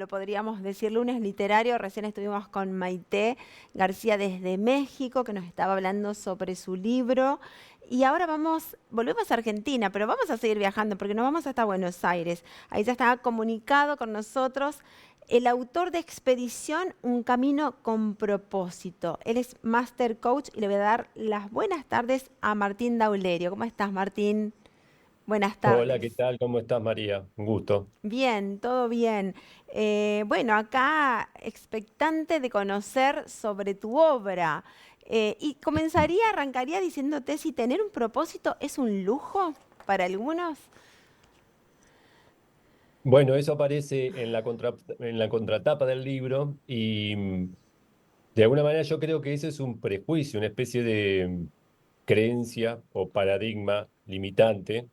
lo podríamos decir lunes literario. Recién estuvimos con Maite García desde México, que nos estaba hablando sobre su libro. Y ahora volvemos a Argentina, pero vamos a seguir viajando porque nos vamos hasta Buenos Aires. Ahí ya está comunicado con nosotros el autor de Expedición, un camino con propósito. Él es Master Coach y le voy a dar las buenas tardes a Martín Daulerio. ¿Cómo estás, Martín? Buenas Hola, ¿qué tardes. tal? ¿Cómo estás, María? Un gusto. Bien, todo bien. Bueno, acá expectante de conocer sobre tu obra. Y arrancaría diciéndote si tener un propósito es un lujo para algunos. Bueno, eso aparece en la contratapa del libro y de alguna manera yo creo que ese es un prejuicio, una especie de creencia o paradigma limitante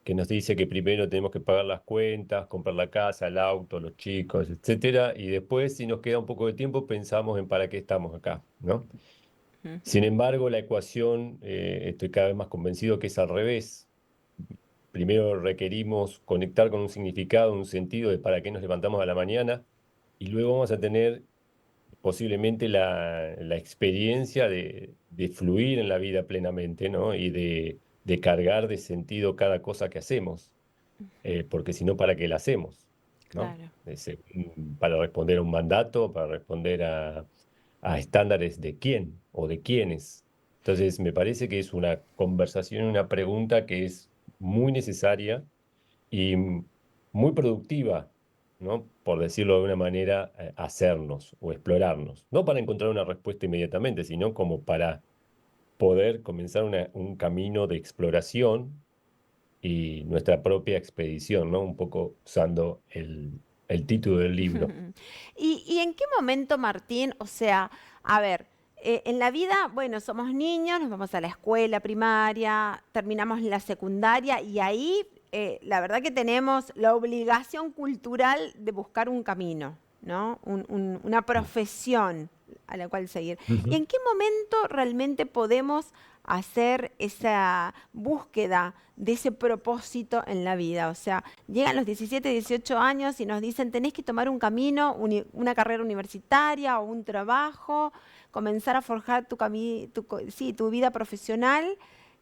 que nos dice que primero tenemos que pagar las cuentas, comprar la casa, el auto, los chicos, etcétera, y después, si nos queda un poco de tiempo, pensamos en para qué estamos acá, ¿no? Sin embargo, la ecuación, estoy cada vez más convencido que es al revés. Primero requerimos conectar con un significado, un sentido de para qué nos levantamos a la mañana y luego vamos a tener posiblemente la experiencia de fluir en la vida plenamente, ¿no? Y de cargar de sentido cada cosa que hacemos, porque si no, ¿para qué la hacemos? ¿No? Claro. Para responder a un mandato, para responder a estándares de quién o de quiénes. Entonces, me parece que es una conversación, una pregunta que es muy necesaria y muy productiva, ¿no? Por decirlo de una manera, hacernos o explorarnos. No para encontrar una respuesta inmediatamente, sino como para poder comenzar un camino de exploración y nuestra propia expedición, ¿no? Un poco usando el título del libro. ¿Y en qué momento, Martín? O sea, a ver, en la vida, bueno, somos niños, nos vamos a la escuela primaria, terminamos la secundaria y ahí la verdad que tenemos la obligación cultural de buscar un camino, ¿no? Una profesión a la cual seguir. ¿Y Ujú. en qué momento realmente podemos hacer esa búsqueda de ese propósito en la vida? O sea, llegan los 17, 18 años y nos dicen, tenés que tomar un camino, una carrera universitaria o un trabajo, comenzar a forjar sí, tu vida profesional.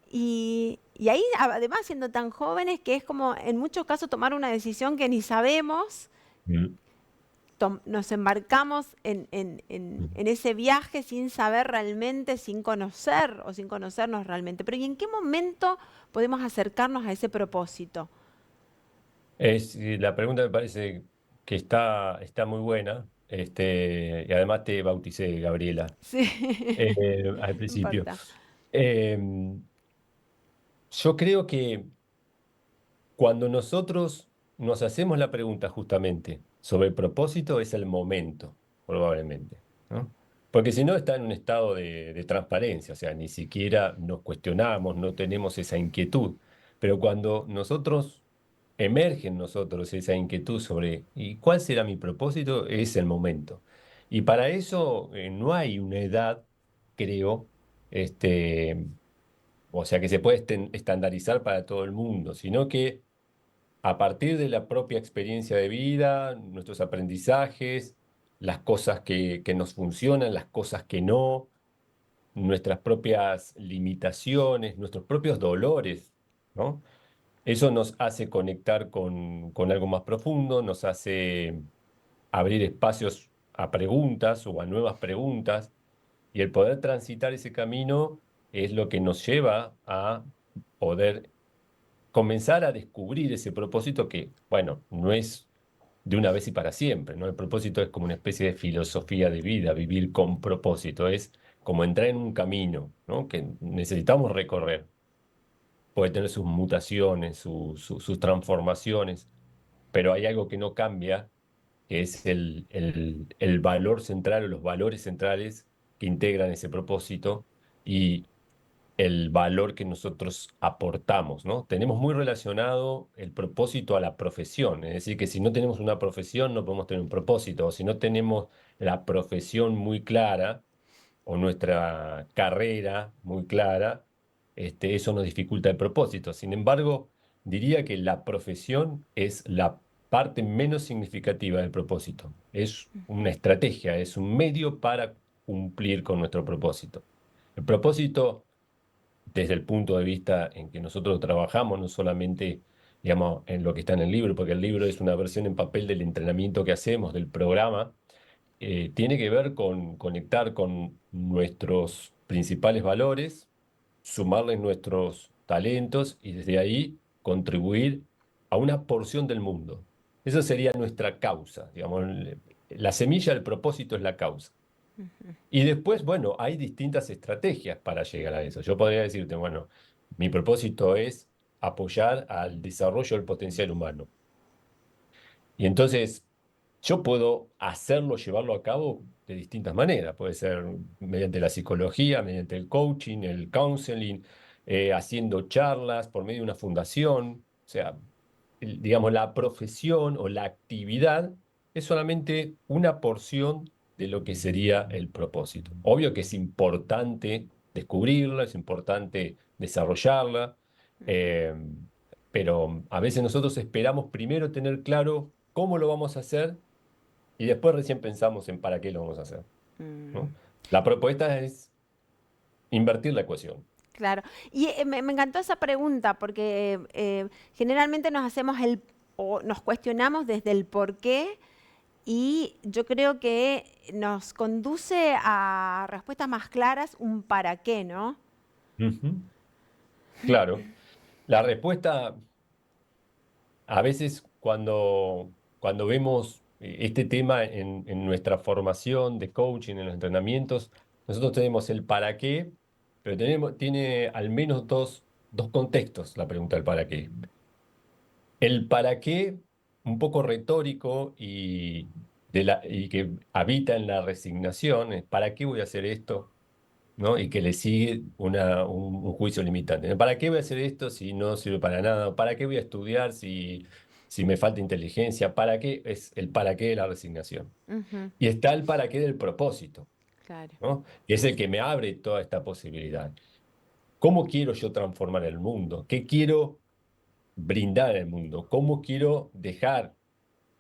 Y ahí, además, siendo tan jóvenes, que es como en muchos casos tomar una decisión que ni sabemos, Mm. nos embarcamos Mm. en ese viaje sin saber realmente, sin conocer o sin conocernos realmente. Pero ¿y en qué momento podemos acercarnos a ese propósito? La pregunta me parece que está muy buena. Y además te bauticé, Gabriela, Sí, al no principio. importa. Em, yo creo que cuando nosotros nos hacemos la pregunta justamente sobre el propósito, es el momento, probablemente, ¿no? Porque si no, está en un estado de transparencia, o sea, ni siquiera nos cuestionamos, no tenemos esa inquietud. Pero cuando emerge en nosotros esa inquietud sobre ¿y cuál será mi propósito? Es el momento. Y para eso no hay una edad, creo, este, o sea, que se puede estandarizar para todo el mundo, sino que a partir de la propia experiencia de vida, nuestros aprendizajes, las cosas que nos funcionan, las cosas que no, nuestras propias limitaciones, nuestros propios dolores, ¿no? Eso nos hace conectar con algo más profundo, nos hace abrir espacios a preguntas o a nuevas preguntas, y el poder transitar ese camino es lo que nos lleva a poder comenzar a descubrir ese propósito que, bueno, no es de una vez y para siempre, ¿no? El propósito es como una especie de filosofía de vida, vivir con propósito, es como entrar en un camino, ¿no? Que necesitamos recorrer. Puede tener sus mutaciones, sus transformaciones, pero hay algo que no cambia, que es el valor central o los valores centrales que integran ese propósito y el valor que nosotros aportamos, ¿no? Tenemos muy relacionado el propósito a la profesión, es decir, que si no tenemos una profesión no podemos tener un propósito, o si no tenemos la profesión muy clara o nuestra carrera muy clara, eso nos dificulta el propósito. Sin embargo, diría que la profesión es parte menos significativa del propósito. Es una estrategia, es un medio para cumplir con nuestro propósito. El propósito, desde el punto de vista en que nosotros trabajamos, no solamente, digamos, en lo que está en el libro, porque el libro es una versión en papel del entrenamiento que hacemos, del programa, tiene que ver con conectar con nuestros principales valores, sumarles nuestros talentos y desde ahí contribuir a una porción del mundo. Esa sería nuestra causa, digamos, la semilla del propósito es la causa. Y después, bueno, hay distintas estrategias para llegar a eso. Yo podría decirte, bueno, mi propósito es apoyar al desarrollo del potencial humano. Y entonces yo puedo hacerlo, llevarlo a cabo de distintas maneras. Puede ser mediante la psicología, mediante el coaching, el counseling, haciendo charlas por medio de una fundación. O sea, digamos, la profesión o la actividad es solamente una porción de lo que sería el propósito. Obvio que es importante descubrirla, es importante desarrollarla, eh, pero a veces nosotros esperamos primero tener claro cómo lo vamos a hacer y después recién pensamos en para qué lo vamos a hacer, Mm, ¿no? La propuesta es invertir la ecuación. claro. Y me encantó esa pregunta porque generalmente nos hacemos o nos cuestionamos desde el por qué y yo creo que nos conduce a respuestas más claras un para qué, ¿no? Ujú. Claro, la respuesta a veces cuando vemos este tema en nuestra formación de coaching, en los entrenamientos, nosotros tenemos el para qué, pero tiene al menos dos contextos la pregunta del para qué. El para qué, un poco retórico y que habita en la resignación, es ¿para qué voy a hacer esto? ¿No? Y que le sigue un juicio limitante. ¿Para qué voy a hacer esto si no sirve para nada? ¿Para qué voy a estudiar si me falta inteligencia? ¿Para qué? Es el para qué de la resignación. Ujú, Y está el para qué del propósito, claro. ¿no? Que es el que me abre toda esta posibilidad. ¿Cómo quiero yo transformar el mundo? ¿Qué quiero brindar al mundo? ¿Cómo quiero dejar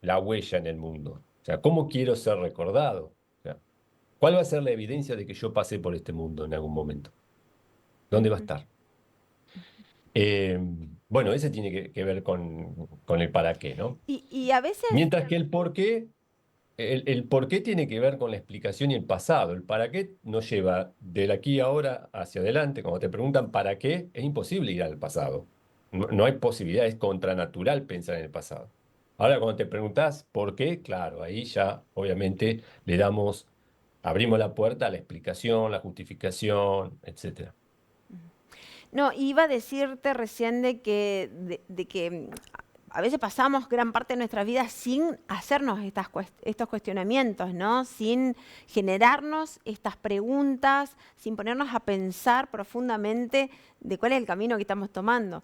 la huella en el mundo? O sea, ¿cómo quiero ser recordado? O sea, ¿cuál va a ser la evidencia de que yo pasé por este mundo en algún momento? ¿Dónde va a Ujú. estar? Eh, bueno, ese tiene que ver con el para qué, ¿no? Y a veces, Mientras que el por qué, el por qué tiene que ver con la explicación y el pasado. El para qué nos lleva del aquí a ahora hacia adelante. Cuando te preguntan para qué, es imposible ir al pasado. No hay posibilidad, es contranatural pensar en el pasado. Ahora, cuando te preguntas por qué, claro, ahí ya obviamente abrimos la puerta a la explicación, la justificación, etcétera. no, iba a decirte recién de que a veces pasamos gran parte de nuestra vida sin hacernos estos cuestionamientos, ¿no? Sin generarnos estas preguntas, sin ponernos a pensar profundamente de cuál es el camino que estamos tomando.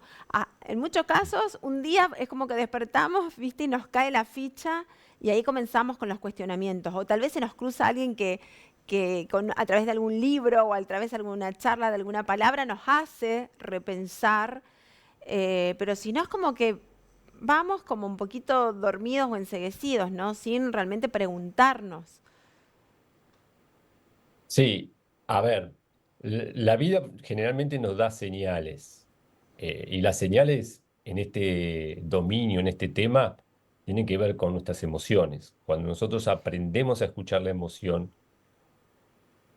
En muchos casos, un día es como que despertamos, ¿viste? Y nos cae la ficha y ahí comenzamos con los cuestionamientos. O tal vez se nos cruza alguien a través de algún libro o a través de alguna charla, de alguna palabra, nos hace repensar. Pero si no es como que vamos como un poquito dormidos o enceguecidos, ¿no? Sin realmente preguntarnos. Sí, a ver, la vida generalmente nos da señales, y las señales en este dominio, en este tema, tienen que ver con nuestras emociones. Cuando nosotros aprendemos a escuchar la emoción,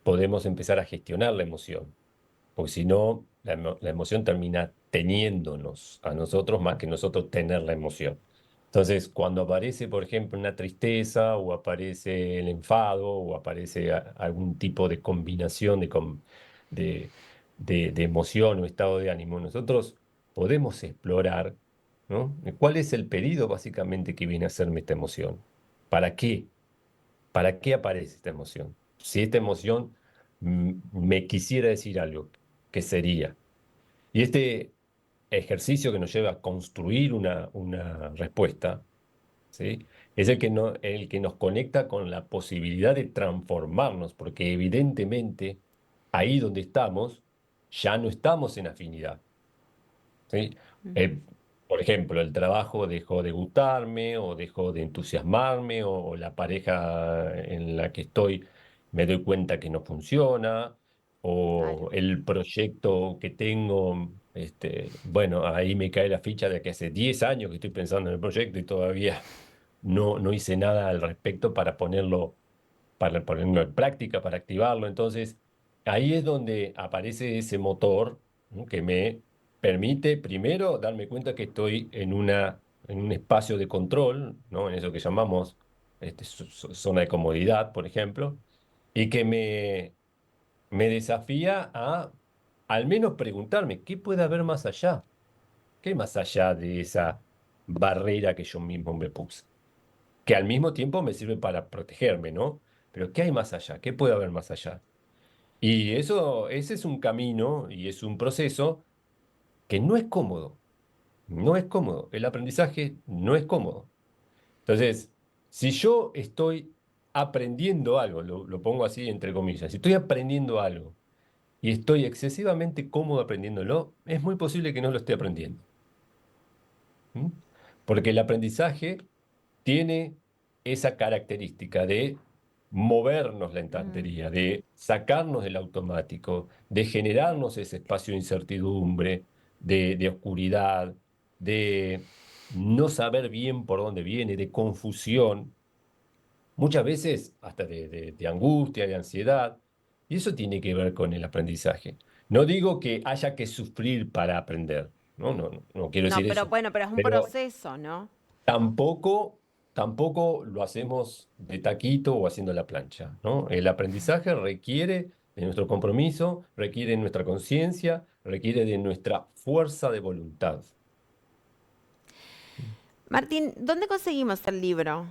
podemos empezar a gestionar la emoción, porque si no, la emoción termina teniéndonos a nosotros más que nosotros tener la emoción. Entonces, cuando aparece, por ejemplo, una tristeza o aparece el enfado o aparece algún tipo de combinación de, de emoción o estado de ánimo, nosotros podemos explorar, ¿no? ¿Cuál es el pedido básicamente que viene a hacerme esta emoción? ¿Para qué? ¿Para qué aparece esta emoción? Si esta emoción me quisiera decir algo, ¿qué sería? Y este ejercicio que nos lleva a construir una respuesta, ¿sí? Es el que nos conecta con la posibilidad de transformarnos, porque evidentemente ahí donde estamos ya no estamos en afinidad, ¿sí? Ujú. El, por ejemplo, el trabajo dejó de gustarme o dejó de entusiasmarme o la pareja en la que estoy me doy cuenta que no funciona Claro. o el proyecto que tengo, bueno, ahí me cae la ficha de que hace 10 años que estoy pensando en el proyecto y todavía no hice nada al respecto para ponerlo en práctica, para activarlo. Entonces, ahí es donde aparece ese motor, ¿no? Que me permite primero darme cuenta que estoy en un espacio de control, ¿no? En eso que llamamos zona de comodidad, por ejemplo, y que me desafía a al menos preguntarme, ¿qué puede haber más allá? ¿Qué hay más allá de esa barrera que yo mismo me puse? Que al mismo tiempo me sirve para protegerme, ¿no? Pero ¿qué hay más allá? ¿Qué puede haber más allá? Y ese es un camino y es un proceso que no es cómodo, no es cómodo. El aprendizaje no es cómodo. Entonces, si yo estoy aprendiendo algo, lo pongo así entre comillas, si estoy aprendiendo algo y estoy excesivamente cómodo aprendiéndolo, es muy posible que no lo esté aprendiendo. ¿Mm? Porque el aprendizaje tiene esa característica de movernos la Mm. estantería, de sacarnos del automático, de generarnos ese espacio de incertidumbre, de oscuridad, de no saber bien por dónde viene, de confusión, muchas veces hasta de angustia, de ansiedad. Y eso tiene que ver con el aprendizaje. No digo que haya que sufrir para aprender, no quiero No, decir pero eso, bueno, pero es un pero proceso, ¿no? tampoco lo hacemos de taquito o haciendo la plancha, ¿no? El aprendizaje requiere de nuestro compromiso, requiere de nuestra conciencia, requiere de nuestra fuerza de voluntad. Martín, ¿dónde conseguimos el libro?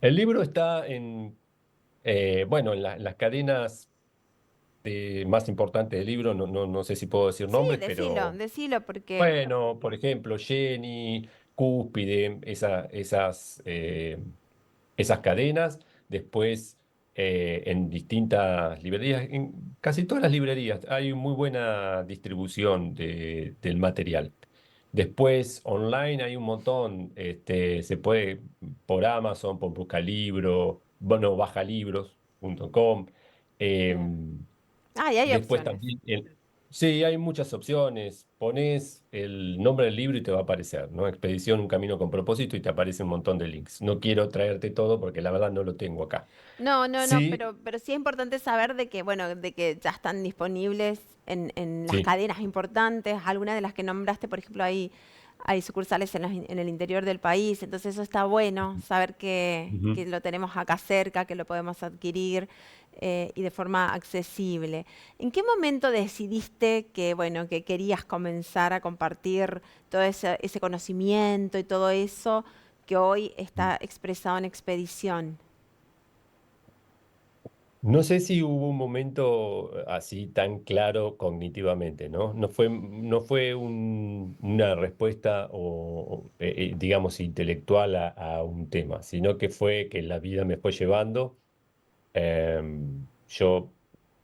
El libro está bueno, en las cadenas más importantes del libro, no sé si puedo decir Sí, nombres, decilo, pero decilo porque... bueno, por ejemplo, Jenny, Cúspide, esas cadenas, después en distintas librerías, en casi todas las librerías hay muy buena distribución del material. Después online hay un montón, se puede por Amazon, por Buscalibro, bueno, bajalibros.com. Bien. em, Ah, y hay Después opciones. también, sí, hay muchas opciones. Pones el nombre del libro y te va a aparecer, ¿no? Expedición, un camino con propósito y te aparece un montón de links. No quiero traerte todo porque la verdad no lo tengo acá. No, no, no, Sí, pero sí es importante saber de que, bueno, de que ya están disponibles en las sí. cadenas importantes. Algunas de las que nombraste, por ejemplo, hay sucursales en el interior del país. Entonces eso está bueno, saber que Ujú. lo tenemos acá cerca, que lo podemos adquirir y de forma accesible. ¿En qué momento decidiste que, bueno, que querías comenzar a compartir todo ese conocimiento y todo eso que hoy está expresado en Expedición? No sé si hubo un momento así tan claro cognitivamente, ¿no? No fue una respuesta digamos, intelectual a un tema, sino que fue que la vida me fue llevando. Yo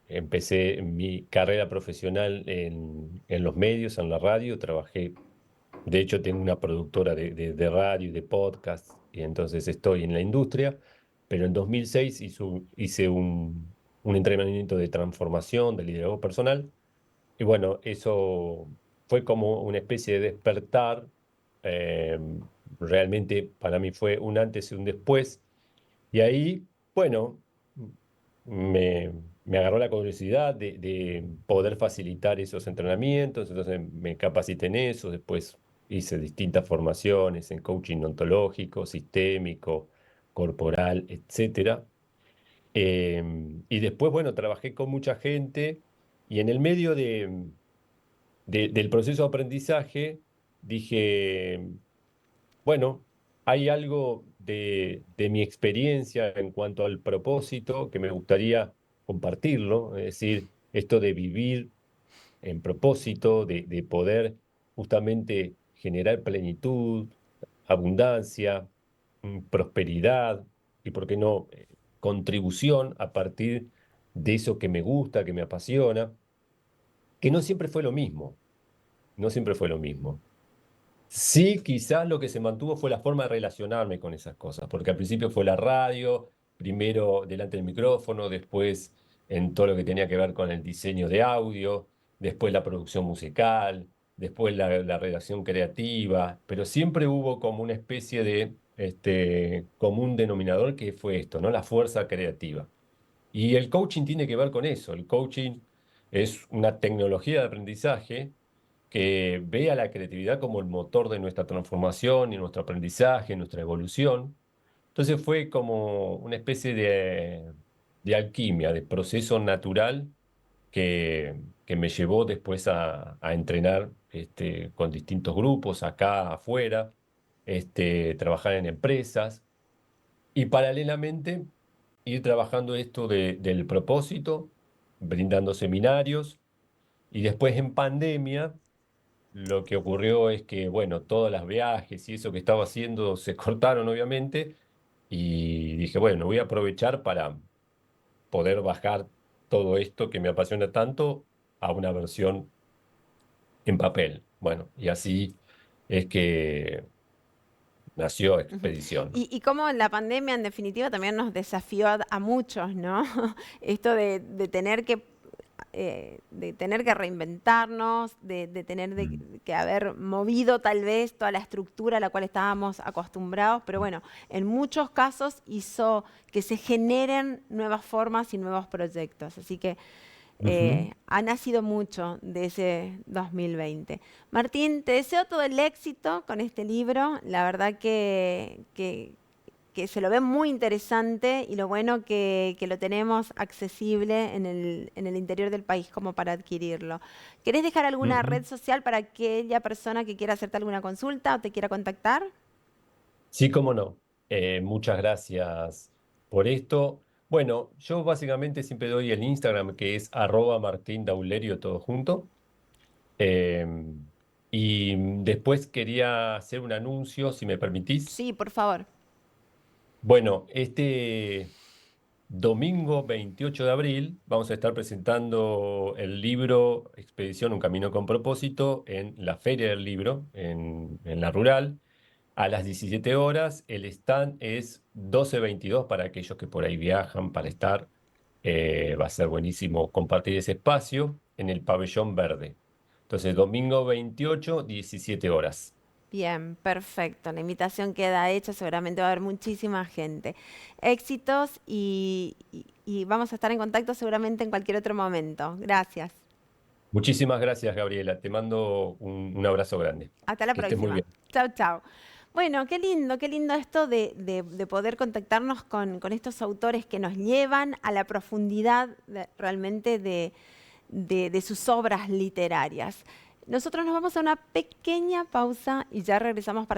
empecé mi carrera profesional en los medios, en la radio, trabajé, de hecho tengo una productora de radio y de podcast, y entonces estoy en la industria, pero en 2006 hice un entrenamiento de transformación, de liderazgo personal, y bueno, eso fue como una especie de despertar, realmente para mí fue un antes y un después, y ahí, bueno, me, me agarró la curiosidad de poder facilitar esos entrenamientos, entonces me capacité en eso, después hice distintas formaciones en coaching ontológico, sistémico, corporal, etcétera. Y después, bueno, trabajé con mucha gente y en el medio del proceso de aprendizaje dije, bueno, hay algo de mi experiencia en cuanto al propósito que me gustaría compartirlo, es decir, esto de vivir en propósito, de poder justamente generar plenitud, abundancia, prosperidad y, ¿por qué no?, contribución a partir de eso que me gusta, que me apasiona, que no siempre fue lo mismo, no siempre fue lo mismo. Sí, quizás lo que se mantuvo fue la forma de relacionarme con esas cosas, porque al principio fue la radio, primero delante del micrófono, después en todo lo que tenía que ver con el diseño de audio, después la producción musical, después la redacción creativa, pero siempre hubo como una especie de común denominador que fue esto, ¿no? La fuerza creativa. Y el coaching tiene que ver con eso. El coaching es una tecnología de aprendizaje que ve a la creatividad como el motor de nuestra transformación y nuestro aprendizaje, nuestra evolución. Entonces fue como una especie de alquimia, de proceso natural que me llevó después a entrenar con distintos grupos, acá, afuera, trabajar en empresas y paralelamente ir trabajando esto del propósito, brindando seminarios y después en pandemia. Lo que ocurrió es que, bueno, todos los viajes y eso que estaba haciendo se cortaron, obviamente, y dije, bueno, voy a aprovechar para poder bajar todo esto que me apasiona tanto a una versión en papel. Bueno, y así es que nació Ujú. Expedición. Y cómo la pandemia en definitiva también nos desafió a muchos, ¿no? Esto de tener que reinventarnos, de tener Mm. que haber movido tal vez toda la estructura a la cual estábamos acostumbrados, pero bueno, en muchos casos hizo que se generen nuevas formas y nuevos proyectos. Así que Ujú. ha nacido mucho de ese 2020. Martín, te deseo todo el éxito con este libro. La verdad que se lo ve muy interesante y lo bueno que lo tenemos accesible en el interior del país como para adquirirlo. ¿Querés dejar alguna Ujú. red social para aquella persona que quiera hacerte alguna consulta o te quiera contactar? Sí, cómo no. Muchas gracias por esto. Bueno, yo básicamente siempre doy el Instagram que es @martindaulerio todo junto. Eh, y después quería hacer un anuncio, si me permitís. Sí, por favor. Bueno, este domingo 28 de abril vamos a estar presentando el libro Expedición, un camino con propósito en la Feria del Libro en La Rural. A las 17 horas, el stand es 12:22 para aquellos que por ahí viajan para estar. Va a ser buenísimo compartir ese espacio en el pabellón verde. Entonces, domingo 28, 17 horas. Bien, perfecto. La invitación queda hecha, seguramente va a haber muchísima gente. Éxitos y vamos a estar en contacto seguramente en cualquier otro momento. Gracias. Muchísimas gracias, Gabriela. Te mando un abrazo grande. Hasta la Que estés muy próxima. bien. Chao, chao. Bueno, qué lindo esto de poder contactarnos con estos autores que nos llevan a la profundidad realmente de sus obras literarias. Nosotros nos vamos a una pequeña pausa y ya regresamos para